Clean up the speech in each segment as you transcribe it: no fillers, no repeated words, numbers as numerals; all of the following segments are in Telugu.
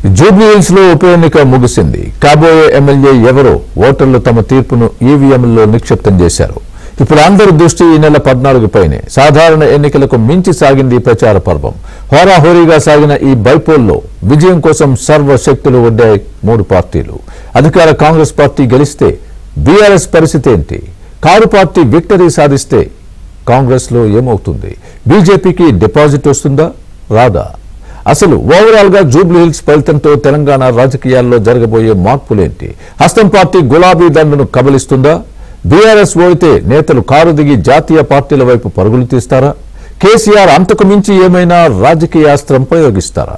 జూబ్లీహిల్స్ లో ఉప ఎన్నిక ముగిసింది. కాబోయే ఎమ్మెల్యే ఎవరో ఓటర్లు తమ తీర్పును ఈవీఎంలలో నిక్షిప్తం చేశారు. ఇప్పుడు అందరి దృష్టి ఈ నెల 14 పైనే. సాధారణ ఎన్నికలకు మించి సాగింది ప్రచార పర్వం. హోరాహోరీగా సాగిన ఈ బైపోల్లో విజయం కోసం సర్వశక్తులు ఒడ్డాయి 3 పార్టీలు. అధికార కాంగ్రెస్ పార్టీ గెలిస్తే బీఆర్ఎస్ పరిస్థితి ఏంటి? కారు పార్టీ విక్టరీ సాధిస్తే కాంగ్రెస్ లో ఏమవుతుంది? బీజేపీకి డిపాజిట్ వస్తుందా రాదా? అసలు ఓవరాల్ గా జూబ్లీహిల్స్ ఫలితంతో తెలంగాణ రాజకీయాల్లో జరగబోయే మార్పులేంటి? హస్తం పార్టీ గులాబీ దండును కబలిస్తుందా? బీఆర్ఎస్ ఓడితే నేతలు కారు దిగి జాతీయ పార్టీల వైపు పరుగులు తీస్తారా? కేసీఆర్ అంతకు మించి ఏమైనా రాజకీయ అస్త్రం ప్రయోగిస్తారా?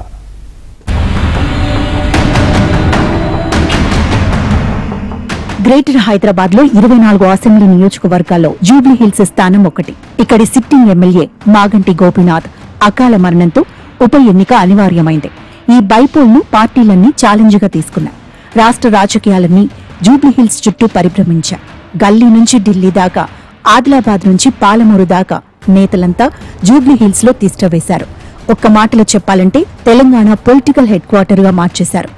గ్రేటర్ హైదరాబాద్ లో 24 అసెంబ్లీ నియోజకవర్గాల్లో జూబ్లీహిల్స్ స్థానం ఒకటి. ఇక్కడి సిట్టింగ్ ఎమ్మెల్యే మాగంటి గోపీనాథ్ అకాల మరణంతో ఉప ఎన్నిక అనివార్యమైంది. ఈ బైపోల్ను పార్టీలన్నీ ఛాలెంజ్గా తీసుకున్నాయి. రాష్ట్ర రాజకీయాలన్నీ జూబ్లీహిల్స్ చుట్టూ పరిభ్రమించాయి. గల్లీ నుంచి ఢిల్లీ దాకా, ఆదిలాబాద్ నుంచి పాలమూరు దాకా నేతలంతా జూబ్లీహిల్స్ లో తిష్టవేశారు. ఒక్క మాటలో చెప్పాలంటే తెలంగాణ పొలిటికల్ హెడ్ క్వార్టర్ గా మార్చేశారు.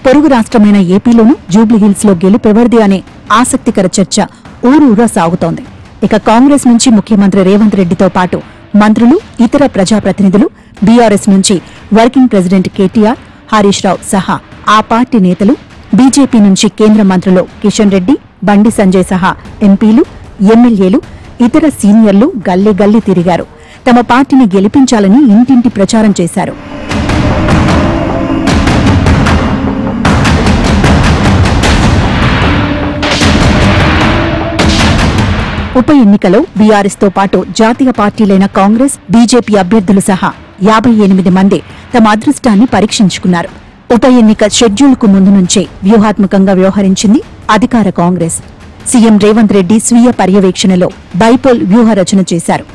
పొరుగు రాష్ట్రమైన ఏపీలోనూ జూబ్లీహిల్స్ లో గెలుపెవరిది అనే ఆసక్తికర చర్చ ఊరూరా సాగుతోంది. ఇక కాంగ్రెస్ నుంచి ముఖ్యమంత్రి రేవంత్ రెడ్డితో పాటు మంత్రులు, ఇతర ప్రజాప్రతినిధులు, బీఆర్ఎస్ నుంచి వర్కింగ్ ప్రెసిడెంట్ కేటీఆర్, హరీష్ రావు సహా ఆ పార్టీ నేతలు, బీజేపీ నుంచి కేంద్ర మంత్రులు కిషన్ రెడ్డి, బండి సంజయ్ సహా ఎంపీలు, ఎమ్మెల్యేలు, ఇతర సీనియర్లు గల్లీ గల్లీ తిరిగారు. తమ పార్టీని గెలిపించాలని ఇంటింటి ప్రచారం చేశారు. ఉప ఎన్నికలో బీఆర్ఎస్ తో పాటు జాతీయ పార్టీలైన కాంగ్రెస్, బీజేపీ అభ్యర్థులు సహా 58 మంది తమ అదృష్టాన్ని పరీక్షించుకున్నారు. ఉప ఎన్నిక షెడ్యూల్ కు ముందు నుంచే వ్యూహాత్మకంగా వ్యవహరించింది అధికార కాంగ్రెస్. సీఎం రేవంత్ రెడ్డి స్వీయ పర్యవేక్షణలో బైపోల్ వ్యూహ రచన చేశారు.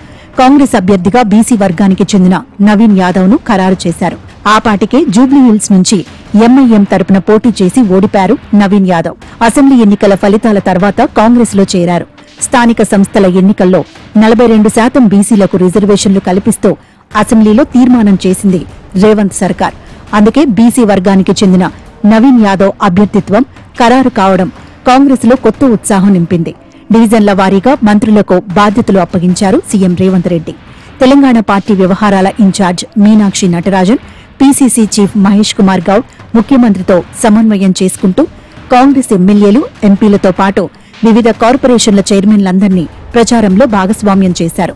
కాంగ్రెస్ అభ్యర్థిగా బీసీ వర్గానికి చెందిన నవీన్ యాదవ్ ను ఖరారు చేశారు. ఆ పాటికే జూబ్లీహిల్స్ నుంచి ఎంఐఎం తరపున పోటీ చేసి ఓడిపారు నవీన్ యాదవ్. అసెంబ్లీ ఎన్నికల ఫలితాల తర్వాత కాంగ్రెస్ లో చేరారు. స్థానిక సంస్థల ఎన్నికల్లో 42% బీసీలకు రిజర్వేషన్లు కల్పిస్తూ అసెంబ్లీలో తీర్మానం చేసింది రేవంత్ సర్కార్. అందుకే బీసీ వర్గానికి చెందిన నవీన్ యాదవ్ అభ్యర్థిత్వం ఖరారు కావడం కాంగ్రెస్ లో కొత్త ఉత్సాహం నింపింది. డివిజన్ల వారీగా మంత్రులకు బాధ్యతలు అప్పగించారు సీఎం రేవంత్ రెడ్డి. తెలంగాణ పార్టీ వ్యవహారాల incharge Meenakshi Natarajan, PCC chief Mahesh Kumar Goud ముఖ్యమంత్రితో సమన్వయం చేసుకుంటూ కాంగ్రెస్ ఎమ్మెల్యేలు, ఎంపీలతో పాటు వివిధ కార్పొరేషన్ల చైర్మన్లందరినీ ప్రచారంలో భాగస్వామ్యం చేశారు.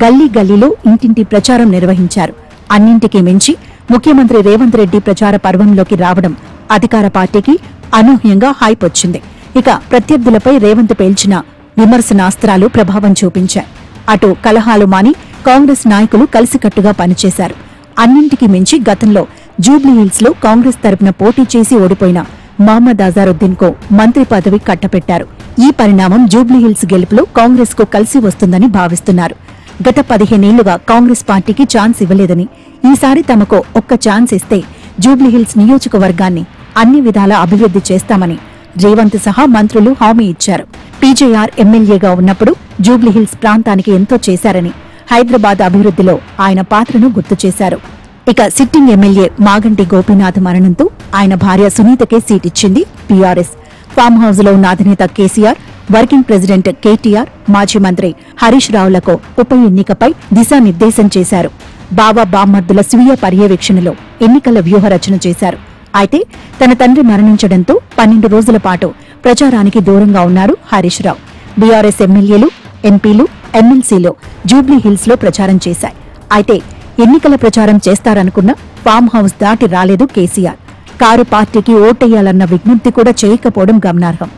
గల్లీ గల్లీలో ఇంటింటి ప్రచారం నిర్వహించారు. అన్నింటికీ మించి ముఖ్యమంత్రి రేవంత్ రెడ్డి ప్రచార పర్వంలోకి రావడం అధికార పార్టీకి అనూహ్యంగా హైప్ వచ్చింది. ఇక ప్రత్యర్థులపై రేవంత్ పేల్చిన విమర్శనాస్త్రాలు ప్రభావం చూపించాయి. అటు కలహాలు మాని కాంగ్రెస్ నాయకులు కలిసికట్టుగా పనిచేశారు. అన్నింటికీ మించి గతంలో జూబ్లీహిల్స్ లో కాంగ్రెస్ తరపున పోటీ చేసి ఓడిపోయిన మహమ్మద్ అజారుద్దీన్ కు మంత్రి పదవి కట్టపెట్టారు. ఈ పరిణామం జూబ్లీహిల్స్ గెలుపులో కాంగ్రెస్ కు కలిసి వస్తుందని భావిస్తున్నారు. గత 15 ఏళ్లుగా కాంగ్రెస్ పార్టీకి ఛాన్స్ ఇవ్వలేదని, ఈసారి తమకు ఒక్క ఛాన్స్ ఇస్తే జూబ్లీహిల్స్ నియోజకవర్గాన్ని అన్ని విధాలా అభివృద్ధి చేస్తామని రేవంత్ సహా మంత్రులు హామీ ఇచ్చారు. పీజేఆర్ ఎమ్మెల్యేగా ఉన్నప్పుడు జూబ్లీహిల్స్ ప్రాంతానికి ఎంతో చేశారని, హైదరాబాద్ అభివృద్ధిలో ఆయన పాత్రను గుర్తు చేశారు. ఇక సిట్టింగ్ ఎమ్మెల్యే మాగంటి గోపీనాథ్ మరణంతో ఆయన భార్య సునీతకే సీటిచ్చింది బీఆర్ఎస్. ఫామ్ హౌస్ లో ఉన్న అధినేత కేసీఆర్, వర్కింగ్ ప్రెసిడెంట్ కేటీఆర్, మాజీ మంత్రి హరీష్ రావులకు ఉప ఎన్నికపై దిశానిర్దేశం చేశారు. బావా బామ్మర్దుల స్వీయ పర్యవేక్షణలో ఎన్నికల వ్యూహ రచన చేశారు. అయితే తన తండ్రి మరణించడంతో 12 రోజుల పాటు ప్రచారానికి దూరంగా ఉన్నారు హరీష్ రావు. బీఆర్ఎస్ ఎమ్మెల్యేలు, ఎంపీలు, ఎమ్మెల్సీలు జూబ్లీహిల్స్ లో ప్రచారం చేశాయి. అయితే ఎన్నికల ప్రచారం చేస్తారనుకున్న ఫామ్ హౌస్ దాటి రాలేదు కేసీఆర్. కారు పార్టీకి ఓటెయ్యాలన్న విజ్ఞప్తి కూడా చేయకపోవడం గమనార్హం.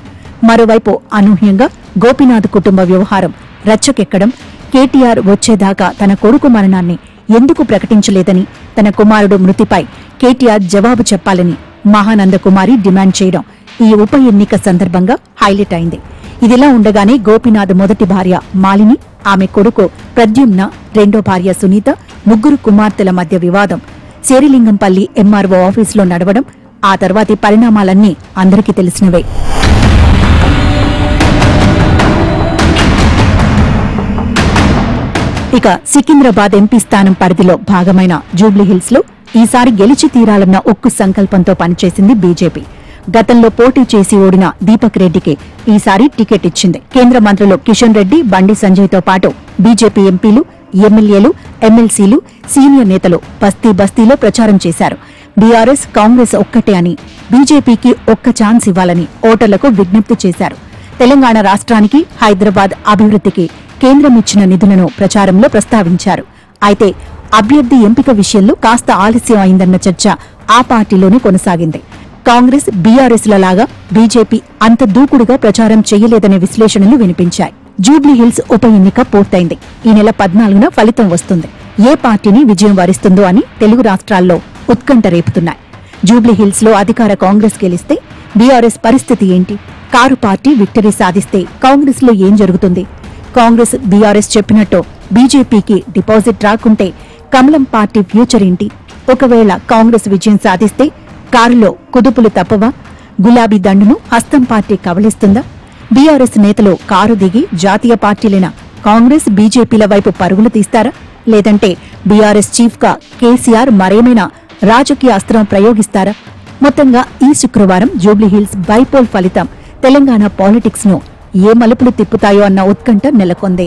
మరోవైపు అనూహ్యంగా గోపీనాథ్ కుటుంబ వ్యవహారం రచ్చకెక్కడం, కేటీఆర్ వచ్చేదాకా తన కొడుకు మరణాన్ని ఎందుకు ప్రకటించలేదని, తన కుమారుడు మృతిపై కేటీఆర్ జవాబు చెప్పాలని మహానంద కుమారి డిమాండ్ చేయడం ఈ ఉప ఎన్నిక సందర్భంగా హైలైట్ అయింది. ఇదిలా ఉండగానే గోపీనాథ్ మొదటి భార్య మాలిని, ఆమె కొడుకు ప్రద్యుమ్న, రెండో భార్య సునీత, ముగ్గురు కుమార్తెల మధ్య వివాదం శేరిలింగంపల్లి ఎంఆర్ఓ ఆఫీసులో నడవడం, ఆ తర్వాతి పరిణామాలన్నీ అందరికీ తెలిసినవే. ఇక సికింద్రాబాద్ ఎంపీ స్థానం పరిధిలో భాగమైన జూబ్లీహిల్స్ లో ఈసారి గెలిచి తీరాలన్న ఉక్కు సంకల్పంతో పనిచేసింది బీజేపీ. గతంలో పోటీ చేసి ఓడిన దీపక్ రెడ్డికి ఈసారి టికెట్ ఇచ్చింది. కేంద్ర మంత్రులు కిషన్ రెడ్డి, బండి సంజయ్తో పాటు బీజేపీ ఎంపీలు, ఎమ్మెల్యేలు, ఎమ్మెల్సీలు, సీనియర్ నేతలు బస్తీలో ప్రచారం చేశారు. బీఆర్ఎస్, కాంగ్రెస్ ఒక్కటే అని, బీజేపీకి ఒక్క ఛాన్స్ ఇవ్వాలని ఓటర్లకు విజ్ఞప్తి చేశారు. తెలంగాణ రాష్ట్రానికి, హైదరాబాద్ అభివృద్ధికి కేంద్రం ఇచ్చిన నిధులను ప్రచారంలో ప్రస్తావించారు. అయితే అభ్యర్థి ఎంపిక విషయంలో కాస్త ఆలస్యం అయిందన్న చర్చ ఆ పార్టీలోనే కొనసాగింది. కాంగ్రెస్, బీఆర్ఎస్లలాగా బీజేపీ అంత దూకుడుగా ప్రచారం చేయలేదనే విశ్లేషణలు వినిపించాయి. జూబ్లీహిల్స్ ఉప ఎన్నిక పూర్తయింది. ఈ నెల 14న ఫలితం వస్తుంది. ఏ పార్టీని విజయం వరిస్తుందో అని తెలుగు రాష్ట్రాల్లో ఉత్కంఠ రేపుతున్నాయి. జూబ్లీహిల్స్ లో అధికార కాంగ్రెస్ గెలిస్తే బీఆర్ఎస్ పరిస్థితి ఏంటి? కారు పార్టీ విక్టరీ సాధిస్తే కాంగ్రెస్ లో ఏం జరుగుతుంది? కాంగ్రెస్, బీఆర్ఎస్ చెప్పినట్టు బీజేపీకి డిపాజిట్ రాకుంటే కమలం పార్టీ ఫ్యూచర్ ఏంటి? ఒకవేళ కాంగ్రెస్ విజయం సాధిస్తే కారులో కుదుపులు తప్పవా? గులాబీ దండును హస్తం పార్టీ కవలిస్తుందా? బీఆర్ఎస్ నేతలు కారు దిగి జాతీయ పార్టీలైన కాంగ్రెస్, బీజేపీల వైపు పరుగులు తీస్తారా? లేదంటే బీఆర్ఎస్ చీఫ్ గా కేసీఆర్ మరేమైనా రాజకీయ అస్త్రం ప్రయోగిస్తారా? మొత్తంగా ఈ శుక్రవారం జూబ్లీహిల్స్ బైపోల్ ఫలితం తెలంగాణ పాలిటిక్స్ ను ఏ మలుపులు తిప్పుతాయో అన్న ఉత్కంఠ నెలకొంది.